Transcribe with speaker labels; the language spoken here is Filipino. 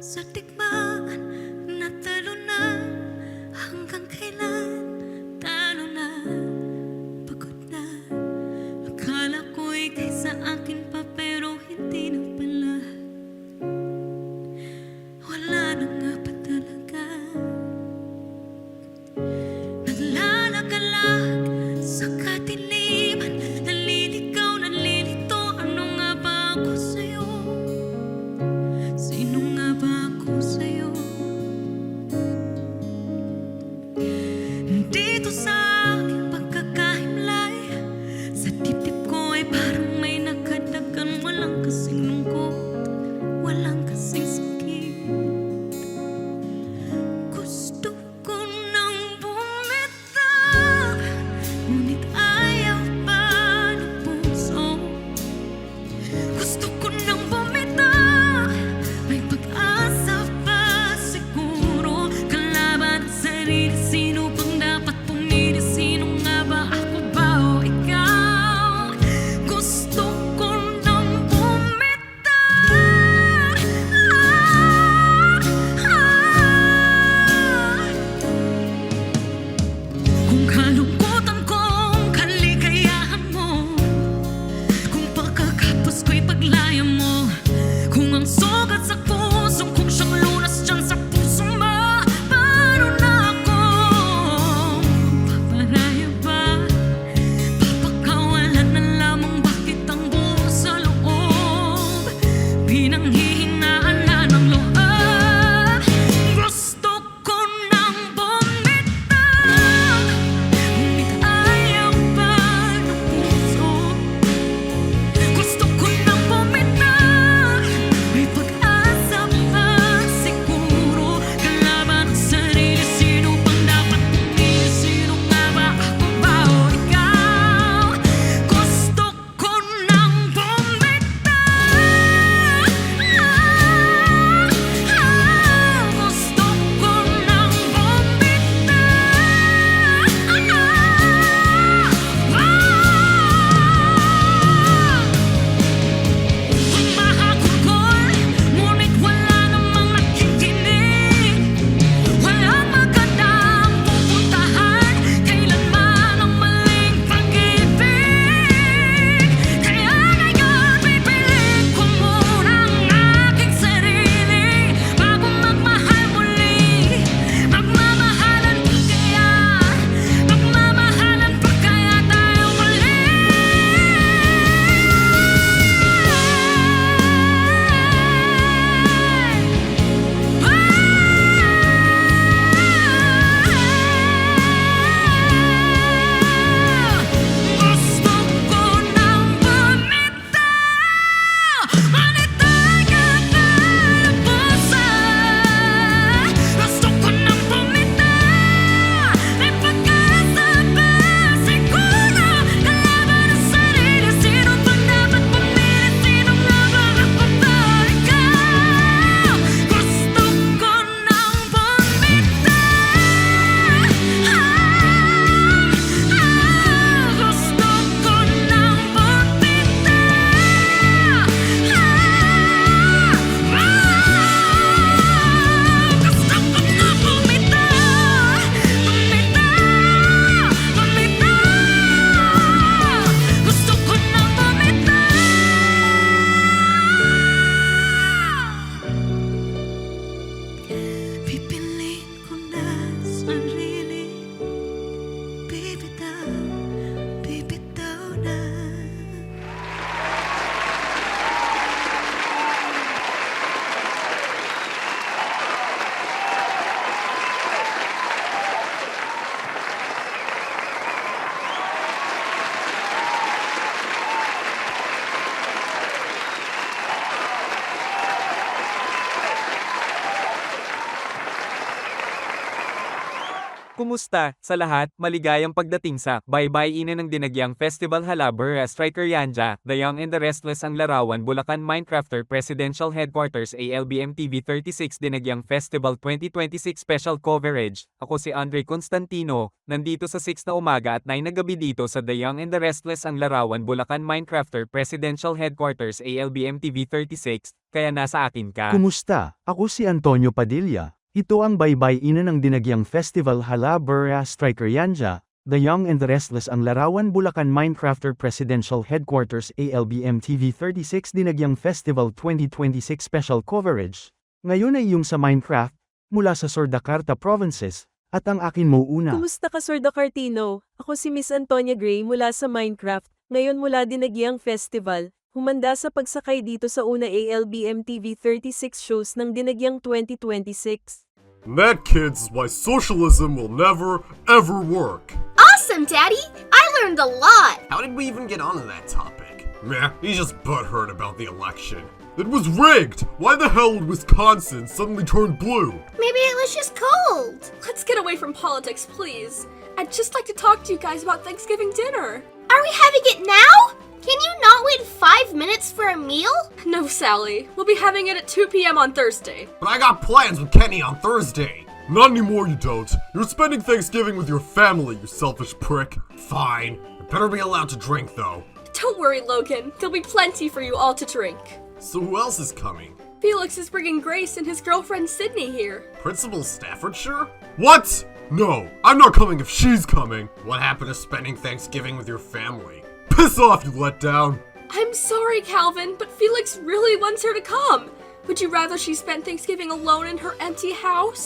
Speaker 1: Sa digmaan, natalo na. Hanggang kailan, talo na. Pagod na. Akala ko'y kaysa akin pa, pero hindi na pala. Wala na nga pa talaga. Naglalagalag sa kadiliman, naliligaw, nalilito. Ano nga ba ako sa'yo? Sino nga ba ako sa'yo?
Speaker 2: Kumusta sa lahat? Maligayang pagdating sa Baybayin ng Dinagyang Festival Halaber Striker Yanja, The Young and the Restless ang larawan Bulacan Minecrafter Presidential Headquarters ALBM TV 36 Dinagyang Festival 2026 Special Coverage. Ako si Andre Constantino, nandito sa 6 na umaga at 9 na gabi dito sa The Young and the Restless ang larawan Bulacan Minecrafter Presidential Headquarters ALBM TV 36, kaya nasa akin ka.
Speaker 3: Kumusta? Ako si Antonio Padilla. Ito ang baybayin ng Dinagyang Festival Halaber Striker Yanja, The Young and the Restless ang larawan Bulacan Minecrafter Presidential Headquarters ALBM TV 36 Dinagyang Festival 2026 Special Coverage. Ngayon ay iyong sa Minecraft, mula sa Sordacarta Provinces, at ang akin mo una.
Speaker 4: Kumusta ka, Sir Dacartino? Ako si Miss Antonia Gray mula sa Minecraft, ngayon mula Dinagyang Festival. Humanda sa pagsakay dito sa una ALBM TV 36 shows ng Dinagyang 2026.
Speaker 5: That, kids, is why socialism will never, ever work.
Speaker 6: Awesome, Daddy! I learned a lot!
Speaker 7: How did we even get onto that topic?
Speaker 5: Meh, he's just butthurt about the election. It was rigged! Why the hell would Wisconsin suddenly turn blue?
Speaker 6: Maybe it was just cold.
Speaker 8: Let's get away from politics, please. I'd just like to talk to you guys about Thanksgiving dinner.
Speaker 6: Are we having it now? Can you not wait 5 minutes for a meal?
Speaker 8: No, Sally. We'll be having it at 2 p.m. on Thursday.
Speaker 5: But I got plans with Kenny on Thursday. Not anymore, you don't. You're spending Thanksgiving with your family, you selfish prick. Fine. I better be allowed to drink, though.
Speaker 8: Don't worry, Logan. There'll be plenty for you all to drink.
Speaker 5: So who else is coming?
Speaker 8: Felix is bringing Grace and his girlfriend Sydney here.
Speaker 5: Principal Staffordshire? What? No, I'm not coming if she's coming. What happened to spending Thanksgiving with your family? Piss off, you letdown!
Speaker 8: I'm sorry, Calvin, but Felix really wants her to come. Would you rather she spent Thanksgiving alone in her empty house?